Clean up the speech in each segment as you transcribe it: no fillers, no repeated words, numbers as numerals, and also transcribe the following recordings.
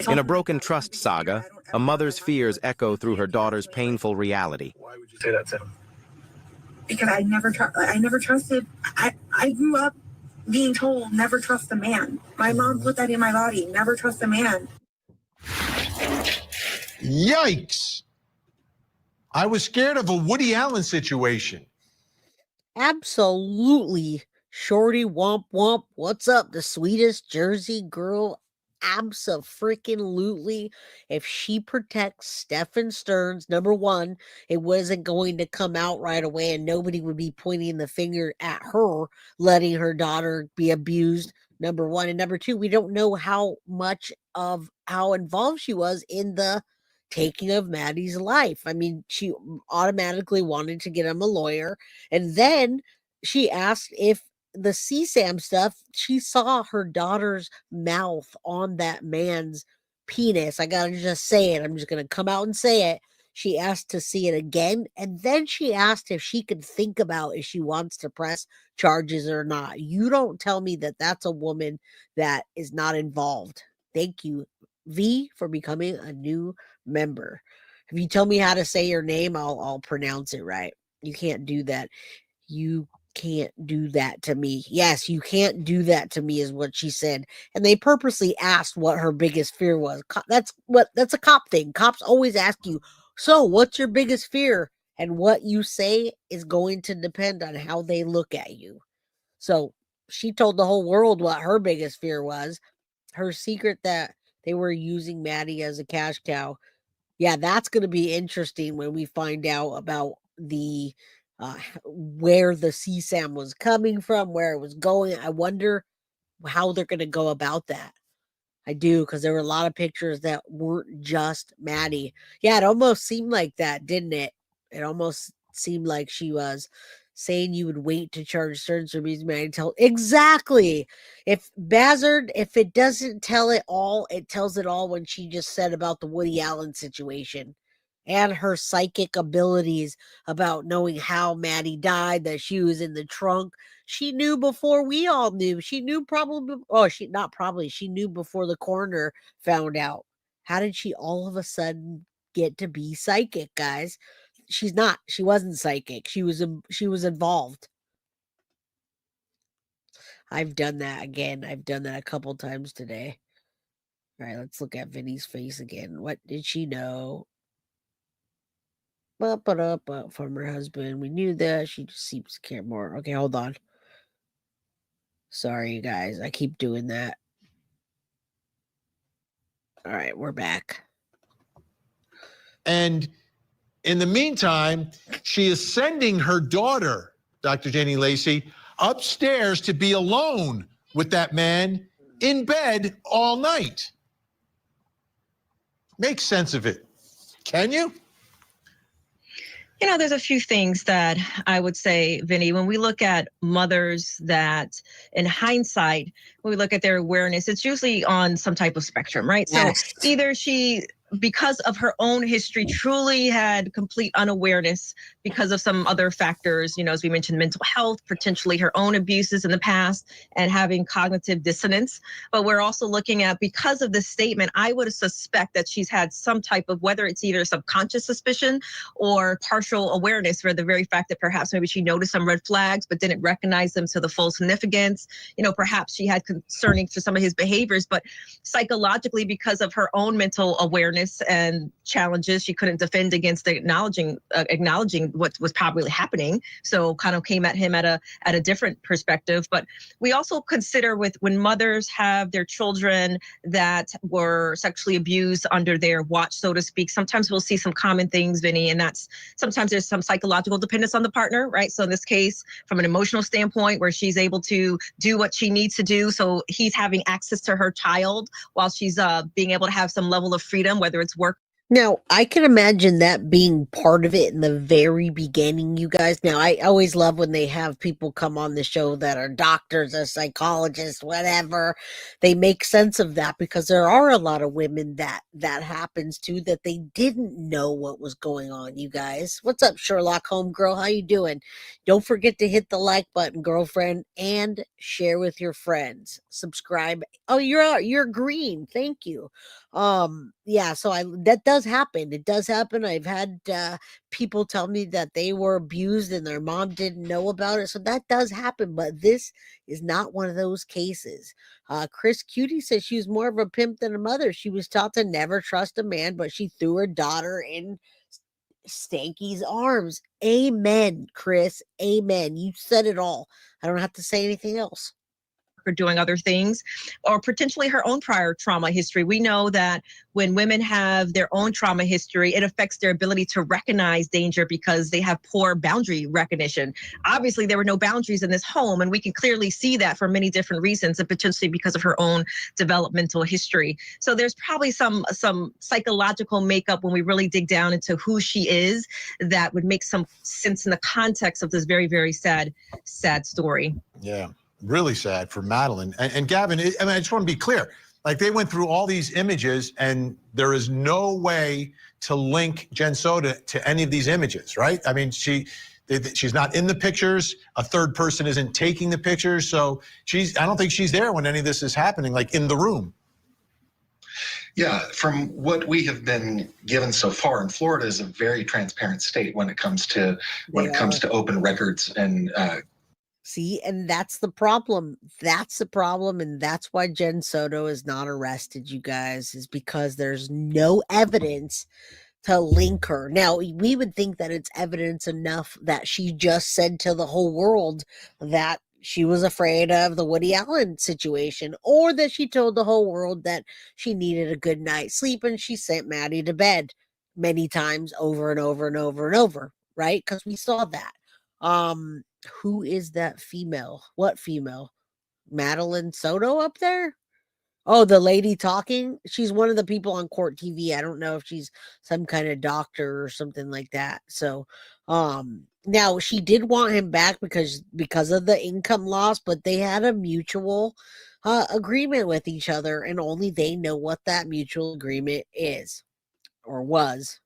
In a broken trust saga, a mother's fears echo through her daughter's painful reality. Why would you say that to him? Because I never trusted. I grew up being told never trust a man. My mom put that in my body. Never trust a man. Yikes. I was scared of a Woody Allen situation. Absolutely. Shorty womp womp. What's up? The sweetest Jersey girl. Abso-freaking-lutely. If she protects Stefan Stearns, number one, it wasn't going to come out right away and nobody would be pointing the finger at her, letting her daughter be abused, number one. And number two, we don't know how much of how involved she was in the taking of Maddie's life. I mean, she automatically wanted to get him a lawyer. And then she asked if the CSAM stuff, she saw her daughter's mouth on that man's penis. I gotta just say it. I'm just gonna come out and say it. She asked to see it again, and then she asked if she could think about if she wants to press charges or not. You don't tell me that that's a woman that is not involved. Thank you, V, for becoming a new member. If you tell me how to say your name, I'll pronounce it right. You can't do that. You can't do that to me. Yes, you can't do that to me is what she said. And they purposely asked what her biggest fear was. That's a cop thing. Cops always ask you, so what's your biggest fear? And what you say is going to depend on how they look at you. So she told the whole world what her biggest fear was. Her secret that they were using Maddie as a cash cow. Yeah, that's going to be interesting when we find out about the where the CSAM was coming from, where it was going. I wonder how they're going to go about that. I do, because there were a lot of pictures that weren't just Maddie. Yeah, it almost seemed like that, didn't it? It almost seemed like she was saying you would wait to charge Stearns for being Maddie. Exactly. If Bazard, if it doesn't tell it all, it tells it all when she just said about the Woody Allen situation. And her psychic abilities about knowing how Maddie died, that she was in the trunk. She knew before we all knew. She knew she knew before the coroner found out. How did she all of a sudden get to be psychic, guys? She wasn't psychic. She was involved. I've done that again. I've done that a couple times today. All right, let's look at Vinny's face again. What did she know? From her husband. We knew that. She just seems to care more. Okay, hold on. Sorry, you guys. I keep doing that. All right, we're back. And in the meantime, she is sending her daughter, Dr. Jenny Lacey, upstairs to be alone with that man in bed all night. Make sense of it. Can you? You know, there's a few things that I would say, Vinny, when we look at mothers that in hindsight, when we look at their awareness, it's usually on some type of spectrum, right? Yes. So either she, because of her own history, truly had complete unawareness because of some other factors, you know, as we mentioned, mental health, potentially her own abuses in the past, and having cognitive dissonance. But we're also looking at, because of this statement, I would suspect that she's had some type of, whether it's either subconscious suspicion or partial awareness, for the very fact that perhaps maybe she noticed some red flags but didn't recognize them to the full significance. You know, perhaps she had concerning to some of his behaviors, but psychologically, because of her own mental awareness and challenges, she couldn't defend against acknowledging what was probably happening. So kind of came at him at a different perspective. But we also consider when mothers have their children that were sexually abused under their watch, so to speak, sometimes we'll see some common things, Vinny, and that's sometimes there's some psychological dependence on the partner, right? So in this case, from an emotional standpoint, where she's able to do what she needs to do. So he's having access to her child while she's being able to have some level of freedom, whether it's work. Now, I can imagine that being part of it in the very beginning, you guys. Now, I always love when they have people come on the show that are doctors or psychologists, whatever. They make sense of that because there are a lot of women that happens to, that they didn't know what was going on, you guys. What's up, Sherlock Homegirl? How you doing? Don't forget to hit the like button, girlfriend, and share with your friends. Subscribe. Oh, you're green. Thank you. Yeah, so I that does happen. It does happen. I've had people tell me that they were abused and their mom didn't know about it. So that does happen, but this is not one of those cases. Chris Cutie says she was more of a pimp than a mother. She was taught to never trust a man, but she threw her daughter in Stanky's arms. Amen, Chris. Amen. You said it all. I don't have to say anything else. Or doing other things, or potentially her own prior trauma history. We know that when women have their own trauma history, it affects their ability to recognize danger because they have poor boundary recognition. Obviously, there were no boundaries in this home, and we can clearly see that for many different reasons, and potentially because of her own developmental history. So there's probably some psychological makeup when we really dig down into who she is that would make some sense in the context of this very, very sad story. Yeah. Really sad for Madeline. And Gavin, I just want to be clear. Like, they went through all these images and there is no way to link Jen Soto to any of these images, right? I mean, she's not in the pictures. A third person isn't taking the pictures. So I don't think she's there when any of this is happening, like in the room. Yeah, from what we have been given so far, and Florida is a very transparent state when it comes to open records and See, and that's the problem. That's the problem. And that's why Jen Soto is not arrested, you guys, is because there's no evidence to link her. Now, we would think that it's evidence enough that she just said to the whole world that she was afraid of the Woody Allen situation, or that she told the whole world that she needed a good night's sleep and she sent Maddie to bed many times over and over and over and over, right? Because we saw that. Who is that female? What female? Madeline Soto up there? Oh, the lady talking? She's one of the people on Court TV. I don't know if she's some kind of doctor or something like that. So, now she did want him back because of the income loss, but they had a mutual agreement with each other, and only they know what that mutual agreement is or was.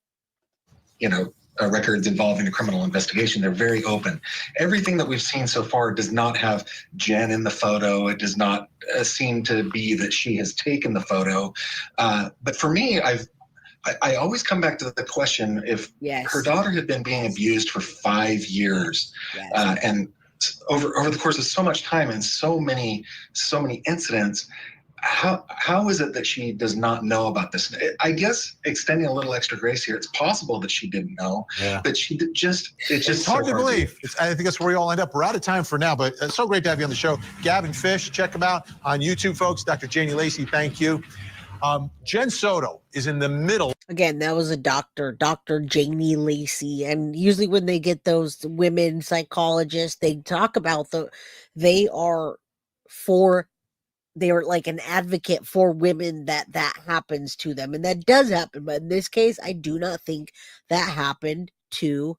Records involving a criminal investigation. They're very open. Everything that we've seen so far does not have Jen in the photo. It does not seem to be that she has taken the photo. But for me, I always come back to the question, if her daughter had been being abused for 5 years, and over the course of so much time and so many incidents, how is it that she does not know about this? I guess extending a little extra grace here, it's possible that she didn't know, but she it's hard to believe. I think that's where we all end up. We're out of time for now, but it's so great to have you on the show. Gavin Fish, check him out on YouTube, folks. Dr. Janie Lacey, thank you. Jen Soto is in the middle. Again, that was a doctor, Dr. Janie Lacey. And usually when they get those women psychologists, they talk about they are like an advocate for women that happens to them. And that does happen. But in this case, I do not think that happened to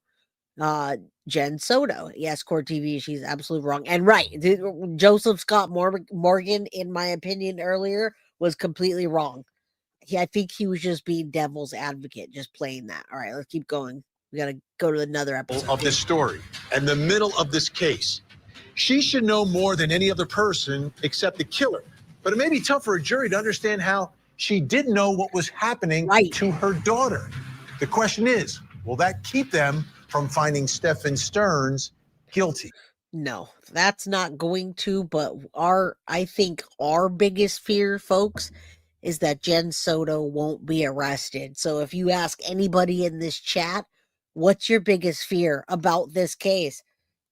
Jen Soto. Yes, Court TV, she's absolutely wrong. And right, Joseph Scott Morgan, in my opinion, earlier was completely wrong. I think he was just being devil's advocate, just playing that. All right, let's keep going. We got to go to another episode of this story and the middle of this case. She should know more than any other person except the killer. But it may be tough for a jury to understand how she didn't know what was happening to her daughter. The question is, will that keep them from finding Stephen Stearns guilty? No, that's not going to. But I think our biggest fear, folks, is that Jen Soto won't be arrested. So if you ask anybody in this chat, what's your biggest fear about this case?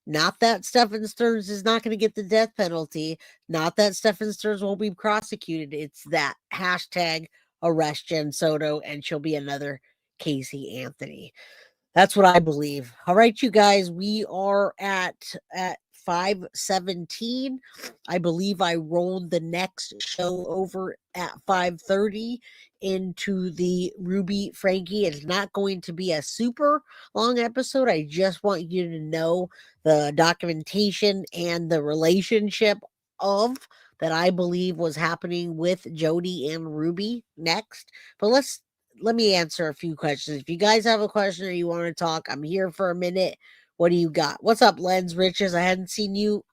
Not that Stephen Stearns is not going to get the death penalty. Not that Stephen Stearns won't be prosecuted. It's that hashtag arrest Jen Soto, and she'll be another Casey Anthony. That's what I believe. All right, you guys, we are at 5:17. I believe I rolled the next show over at 5:30 into the Ruby Frankie. It's not going to be a super long episode. I just want you to know the documentation and the relationship of that I believe was happening with Jody and Ruby next. But let me answer a few questions. If you guys have a question or you want to talk, I'm here for a minute. What do you got? What's up, Lens Riches? I hadn't seen you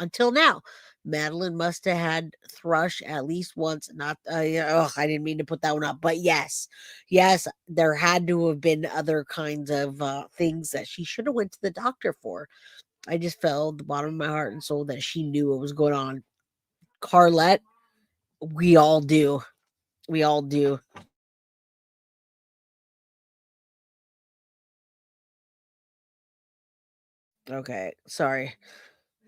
until now. Madeline must have had thrush at least once. Not, I didn't mean to put that one up, but yes, there had to have been other kinds of things that she should have went to the doctor for. I just felt at the bottom of my heart and soul that she knew what was going on. Carlette, we all do. We all do. Okay, sorry.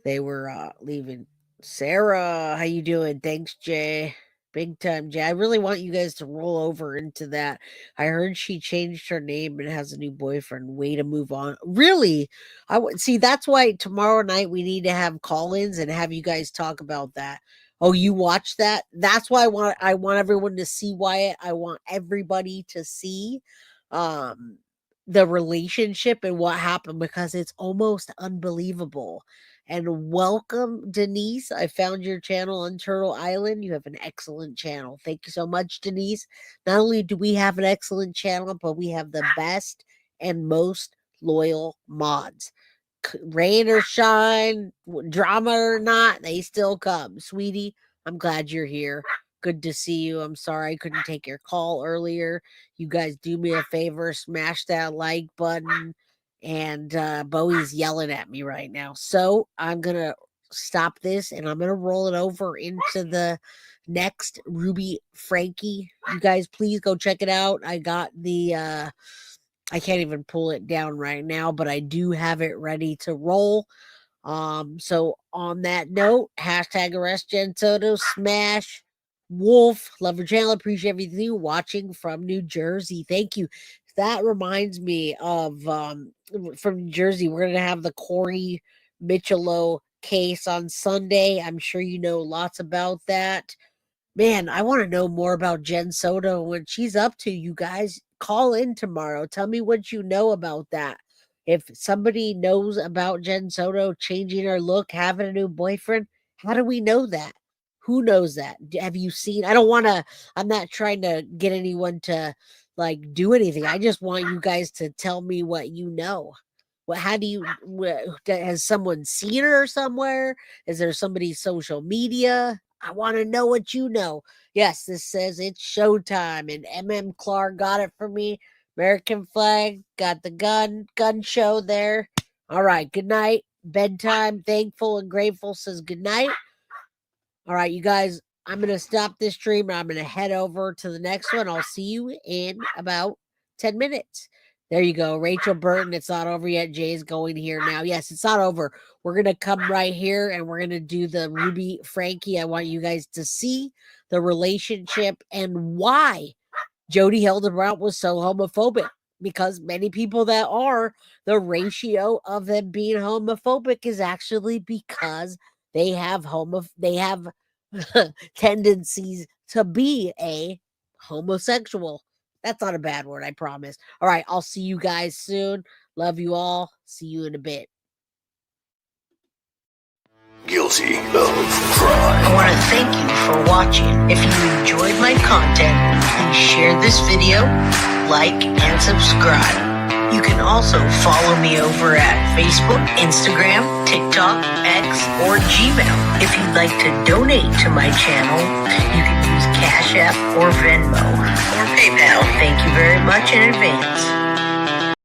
They were leaving. Sarah, how you doing? Thanks, Jay. Big time, Jay. I really want you guys to roll over into that. I heard she changed her name and has a new boyfriend. Way to move on. Really? I would see. That's why tomorrow night we need to have call-ins and have you guys talk about that. Oh, you watch that? That's why I want everyone to see Wyatt. I want everybody to see the relationship and what happened because it's almost unbelievable. And welcome, Denise. I found your channel on Turtle Island. You have an excellent channel. Thank you so much, Denise. Not only do we have an excellent channel, but we have the best and most loyal mods. Rain or shine, drama or not, they still come. Sweetie, I'm glad you're here. Good to see you. I'm sorry I couldn't take your call earlier. You guys do me a favor, smash that like button. And Bowie's yelling at me right now. So I'm going to stop this and I'm going to roll it over into the next Ruby Frankie. You guys, please go check it out. I got the, I can't even pull it down right now, but I do have it ready to roll. So on that note, hashtag arrestjennsoto, smash Wolf, love your channel, appreciate everything watching from New Jersey. Thank you. That reminds me of from New Jersey, we're gonna have the Corey Michelo case on Sunday. I'm sure you know lots about that. Man, I want to know more about Jen Soto and what she's up to. You guys call in tomorrow. Tell me what you know about that. If somebody knows about Jen Soto changing her look, having a new boyfriend, how do we know that? Who knows that? Have you seen? I'm not trying to get anyone to like do anything. I just want you guys to tell me what you know. How do you, has someone seen her somewhere? Is there somebody's social media? I want to know what you know. Yes, this says it's showtime, and MM Clark got it for me. American flag, got the gun show there. All right, good night. Bedtime, thankful and grateful says good night. All right, you guys, I'm going to stop this stream and I'm going to head over to the next one. I'll see you in about 10 minutes. There you go. Rachel Burton, it's not over yet. Jay's going here now. Yes, it's not over. We're going to come right here and we're going to do the Ruby Frankie. I want you guys to see the relationship and why Jody Hildebrandt was so homophobic. Because many people that are, the ratio of them being homophobic is actually because they have tendencies to be a homosexual. That's not a bad word, I promise. All right, I'll see you guys soon. Love you all. See you in a bit. Guilty of crime. I want to thank you for watching. If you enjoyed my content, please share this video, like, and subscribe. You can also follow me over at Facebook, Instagram, TikTok, X, or Gmail. If you'd like to donate to my channel, you can use Cash App or Venmo or PayPal. Thank you very much in advance.